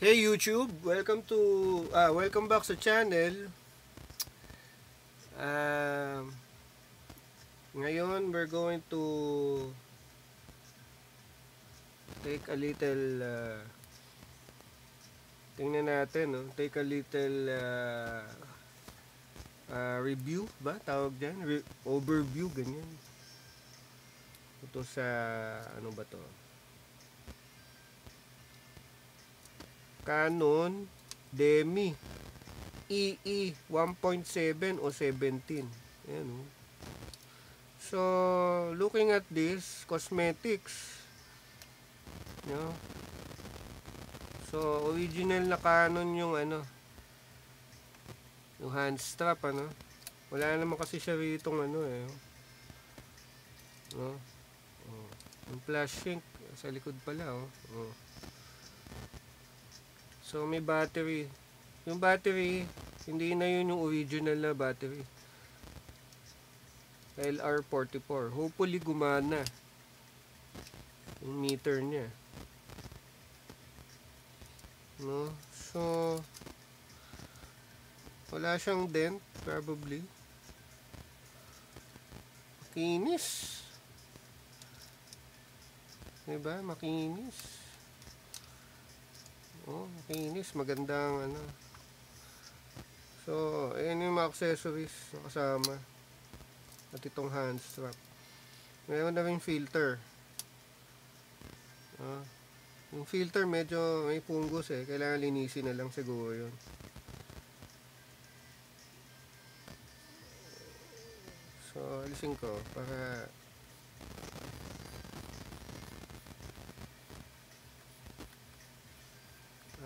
Hey YouTube, welcome back sa channel. Ngayon we're going to take a little tingnan natin, no? Take a little review ba tawag diyan? Overview ganyan. Ito sa ano ba to? Canon Demi EE 1.7 o 17. Ayan, no? So, looking at this, cosmetics. No? So, original na Canon yung yung hand strap, ano. Wala naman kasi siya ritong no? Oh. Yung flashing sa likod pala, oh. Oh. So, may battery. Yung battery, hindi na yun yung original na battery. LR44. Hopefully gumana yung meter niya. No? So, wala siyang dent, probably. Makinis. Diba? Makinis. Oh, makinis. Magandang ano. So, ayan yung mga accessories na kasama. At itong hand strap. Mayroon na rin filter. Yung filter medyo may punggos eh. Kailangan linisin na lang siguro yun. So, alisin ko para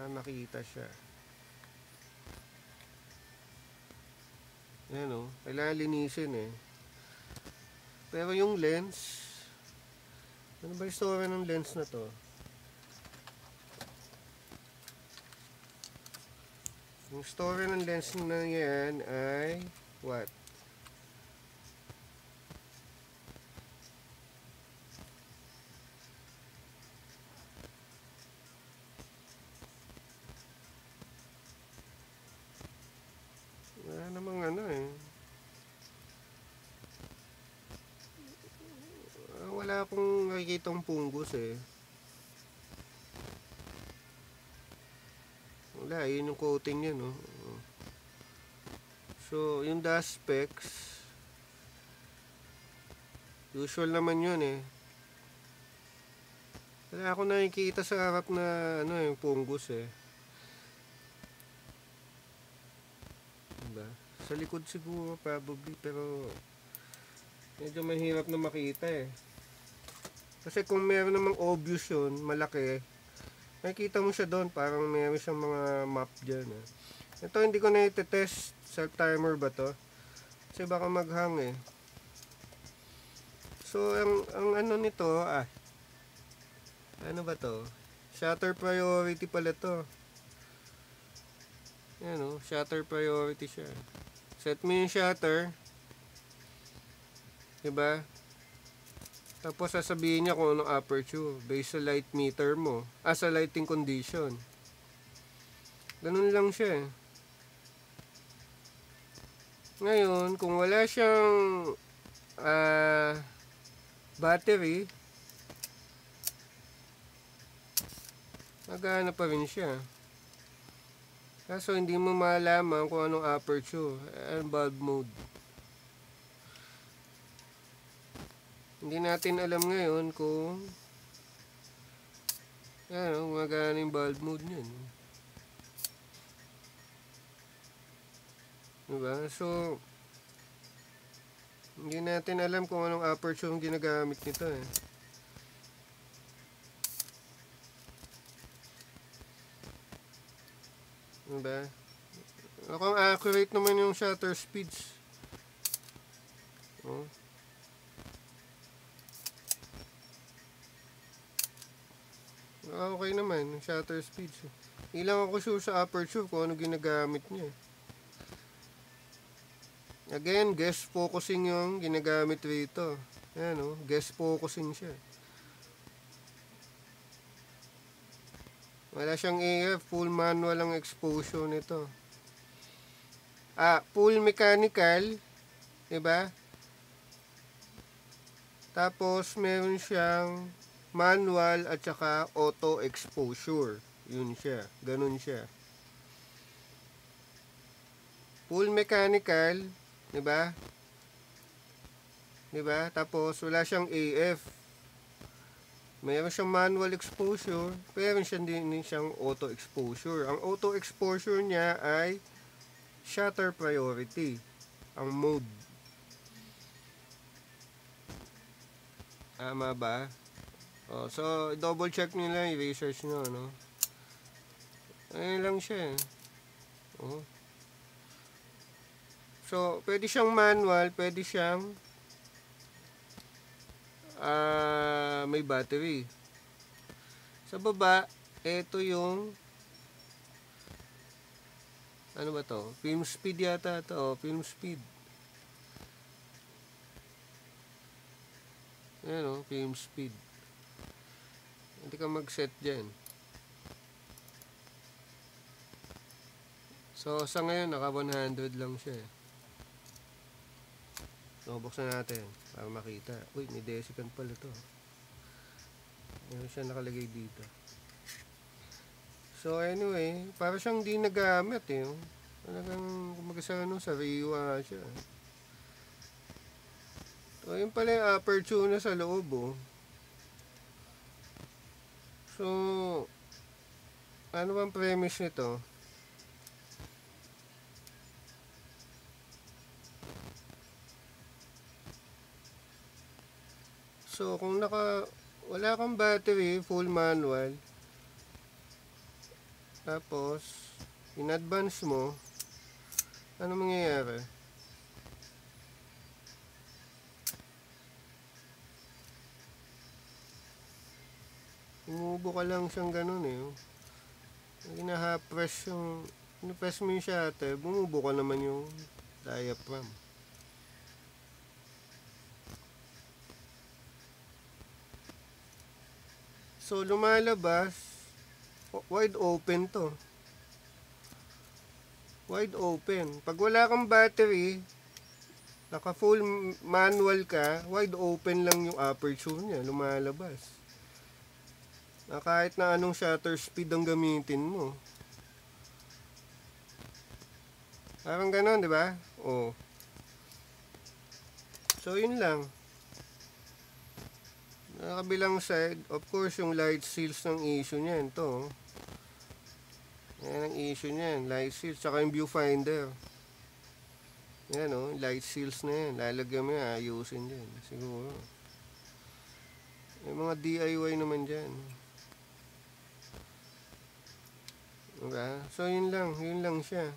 makita siya. Yan o. Kailangan linisin eh. Pero yung lens, ano ba yung story ng lens na to? Yung story ng lens na yan ay what? Wala namang wala akong nakikitang punggos eh. Wala, yun yung coating niya, no? So, yung dust specs, usual naman yun eh. Wala akong nakikita sa harap na yung punggos eh. Diba? Sa likod siguro probably, pero medyo mahirap na makita eh. Kasi kung meron namang obvious yun, malaki, nakikita mo siya doon, parang meron siyang mga map dyan eh. Ito hindi ko na iti-test, self timer ba to? Kasi baka maghang eh. So ang ano nito, ano ba to? Shutter priority pala to. Yan o, shutter priority siya. Set mo yung shutter, diba? Tapos sasabihin niya kung anong aperture based sa light meter mo. Sa lighting condition. Ganun lang siya eh. Ngayon, kung wala siyang battery, nagana pa rin siya. Kaso hindi mo malaman kung anong aperture and bulb mode. Hindi natin alam ngayon kung gumagana yung bulb mode niyan. Diba? So, hindi natin alam kung anong aperture yung ginagamit nito eh. Diba? Mukhang accurate naman yung shutter speeds. Oh. Okay naman, shutter speeds. Ilang ako sure sa aperture kung ano ginagamit niya. Again, guest focusing yung ginagamit rito. Ayan o, guest focusing siya. Wala siyang AF, full manual ang exposure nito. Full mechanical, 'di ba? Tapos meron siyang manual at saka auto exposure. Yun siya, ganun siya. Full mechanical, 'di ba? 'Di ba? Tapos wala siyang AF. Meron siyang manual exposure, pero din siyang auto exposure. Ang auto exposure niya ay shutter priority, ang mode. Tama ba? So, double check nyo lang, i-research nyo, no? Ayun lang siya. So, pwede siyang manual, pwede siyang may battery. Sa baba, ito yung ano ba to? Film speed yata to. Film speed. Ayan film speed. Hindi ka mag-set dyan. So, sa ngayon, naka 100 lang siya. So, buksan natin para makita. Uy, may desiccant pala to. Meron siya nakalagay dito. So, anyway, para siyang di nagamit Talagang kumagasano sa riwa siya. So, yun pala yung aperture na sa loob, So, ano bang premise nito? So, kung wala kang battery, full manual, tapos, in advance mo, ano mangyayari? Umubo ka lang siyang ganun Hinaha-press press mo yung shutter, bumubo ka naman yung diaphragm. So, lumalabas, wide open to. Wide open. Pag wala kang battery, naka full manual ka, wide open lang yung aperture niya, lumalabas. Na kahit na anong shutter speed ang gamitin mo. Parang ganon, di ba? So, yun lang. Kabilang side, of course, yung light seals ng issue niyan. Ito. Yan ang issue niyan. Light seals. Tsaka yung viewfinder. Yan light seals na yan. Lalagyan mo yan. Ayusin din. Siguro. Yung mga DIY naman dyan. Diba? So, yun lang. Yun lang siya.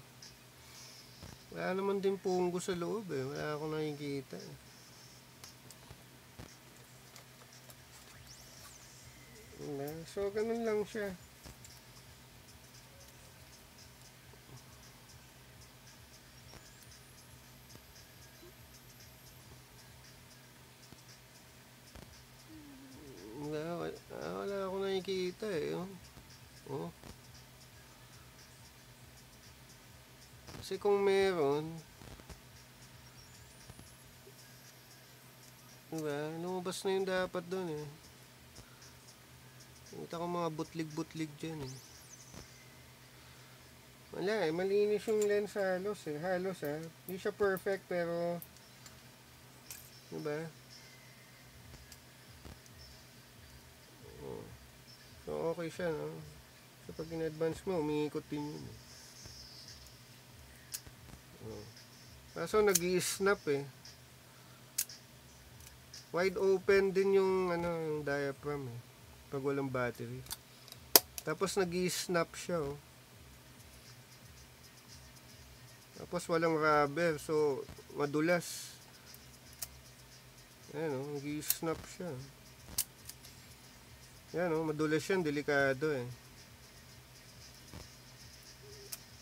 Wala naman din punggo sa loob Wala akong nakikita So, ganun lang siya. Wala akong nakikita Kasi kung meron, diba? Lumabas na yung dapat doon Kita ko mga butlig-butlig dyan Wala malinis yung lens halos Halos hindi siya perfect pero diba? So okay siya So pag in-advance mo, umiikot din yun Kaso nag-i-snap Wide open din yung yung diaphragm pag walang battery. Tapos nag-i-snap siya Tapos walang rubber, so madulas. Ayan nag-i-snap siya. Ayan madulas yan, delikado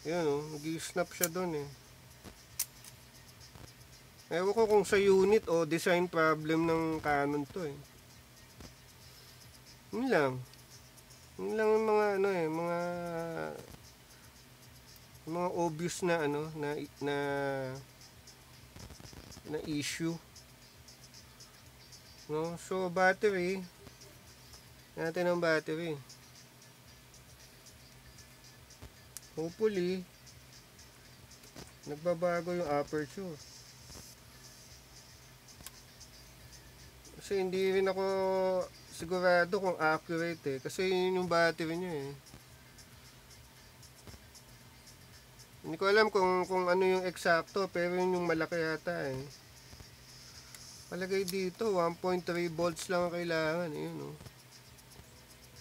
Ayan nag-i-snap siya doon Ewan ko kung sa unit o design problem ng Canon to Yun lang. Yun lang yung mga ano eh, mga obvious na ano na issue, no? So battery natin, ang battery, hopefully nagbabago yung aperture, kasi hindi rin ako sigurado kung accurate eh, kasi yun yung battery niya eh. Hindi ko alam kung ano yung eksakto, pero yun yung malaki yata eh. Palagay dito 1.3 volts lang ang kailangan, yun oh.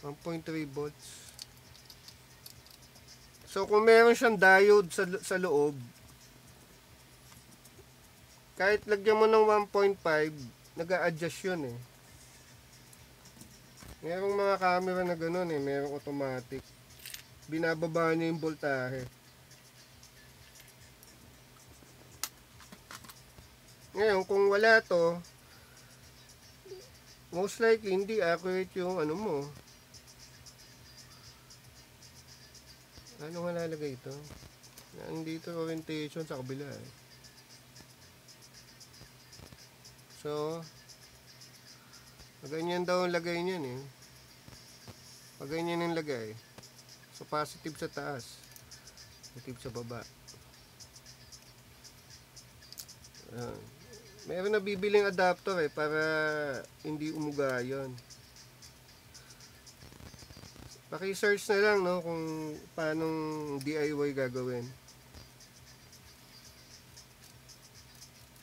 1.3 volts. So kung meron siyang diode sa loob, kahit lagyan mo ng 1.5, nag-a-adjust yun eh. Merong mga camera na ganun eh, merong automatic, binababa niya yung voltahe. Ngayon kung wala to, most likely hindi accurate yung ano mo. Ano nga lalagay ito? Nandito orientation sa kabila eh. So ganyan daw ang lagay niyan eh. Pag ganyan ang lagay, so positive sa taas, negative sa baba. Meron na bibiling adapter eh, para hindi umuga yun. Paki-search na lang no, kung paano DIY gagawin.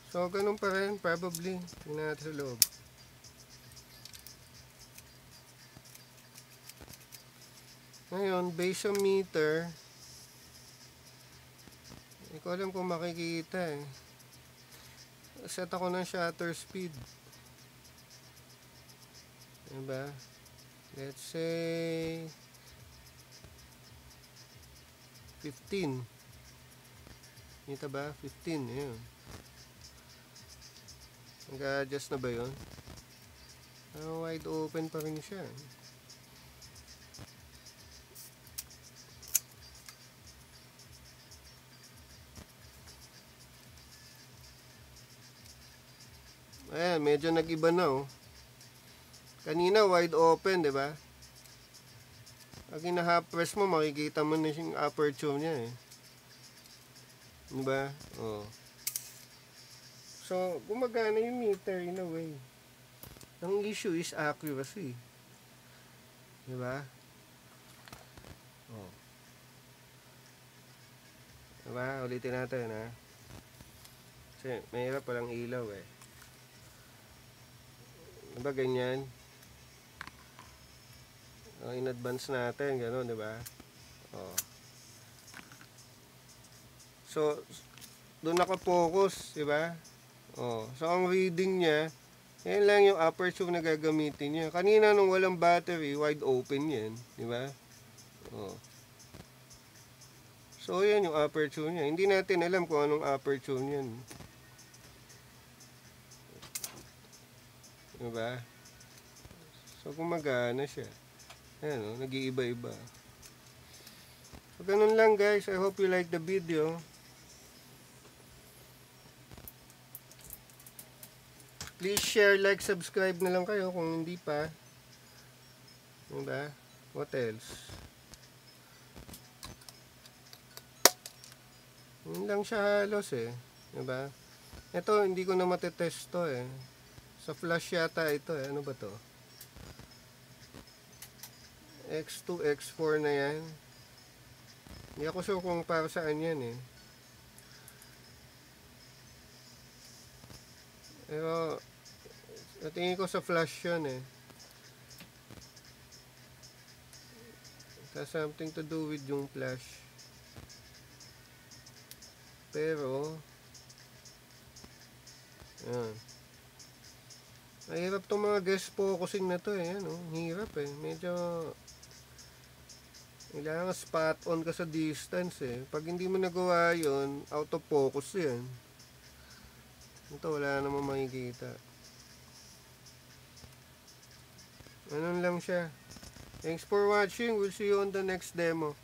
So ganun pa rin probably. Tingnan natin sa loob. Ngayon, based on meter, hindi ko alam kung makikita eh. Set ako ng shutter speed, diba? Let's say 15. Kita ba? 15, yun. Nag-adjust na ba yun? Wide open pa rin siya. Ayan, medyo nag-iba na oh. Kanina wide open, 'di ba? Pag ina-half press mo, makikita mo na yung aperture niya eh. 'Di ba? Oh. So, gumagana yung meter in a way. Ang issue is accuracy. 'Di ba? Oh. 'Di ba? Ulitin natin ha. Kasi mahirap palang ilaw eh. Diba ganyan? In advance natin, gano'n, diba? Oh. So, doon naka-focus, diba? Oh. So, ang reading niya, yan lang yung aperture na gagamitin niya. Kanina nung walang battery, wide open yan, diba? Oh. So, yan yung aperture niya. Hindi natin alam kung anong aperture niyan. Diba? So gumagana siya. Ayan o, nag-iiba-iba. So ganun lang guys. I hope you like the video. Please share, like, subscribe na lang kayo kung hindi pa. Diba? What else? Yun lang siya halos eh. Diba? Ito hindi ko na matetest to eh. Sa flash yata ito eh. Ano ba to? X2, X4 na yan. Hindi ako sure kung para saan yan eh. Pero natingin ko sa flash yan eh. It has something to do with yung flash. Pero yan. Mahirap itong mga guest focusing na to eh. Ano? Hirap eh. Medyo kailangan spot on ka sa distance eh. Pag hindi mo nagawa yun, out of focus yan. Ito wala namang makikita. Ganun lang siya. Thanks for watching. We'll see you on the next demo.